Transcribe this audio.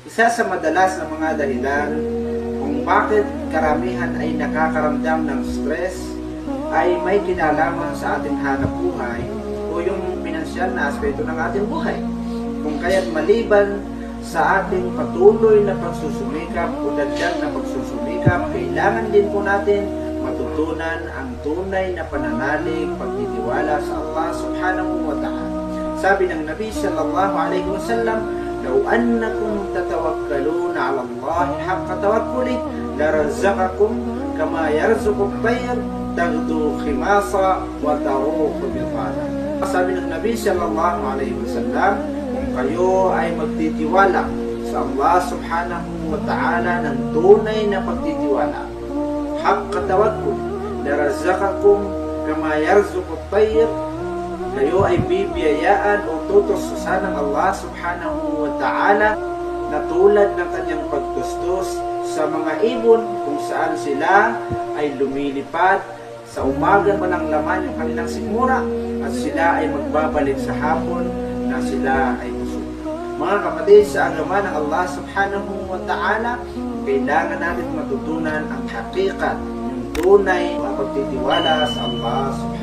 Isa sa madalas na mga dahilan kung bakit karamihan ay nakakaramdam ng stress ay may kinalaman sa ating hanap buhay o yung pinansyal na aspeto ng ating buhay. Kung kaya't maliban sa ating patuloy na pagsusumikap o dagdag na pagsusumikap, kailangan din po natin matutunan ang tunay na pananalig, pagtitiwala sa Allah subhanahu wa ta'ala. Sabi ng Nabi sallallahu alaihi wasallam, "Law annakum tatawakkaluna 'ala Allah haqqa tawakkuli, larazaqakum kama yarzuqu at-tayr taghdu khimasa wa taruhu bitana." Sabi ng Nabi sallallahu alaihi wasallam, kung kayo ay magtitiwala sa Allah subhanahu wa ta'ala ng tunay na pagtitiwala, haqqa tawakkul, larazaqakum kama yarzuqu at-tayr, kayo ay bibiyayaan o tutustusan ng Allah subhanahu wa ta'ala na tulad ng kanyang pagtustos sa mga ibon kung saan sila ay lumilipad sa umaga walang laman yung kanilang sikmura at sila ay magbabalik sa hapon na sila ay busog. Mga kapatid, sa agama ng Allah subhanahu wa ta'ala, kailangan natin matutunan ang hakikat, yung tunay na pagtitiwala sa Allah subhanahu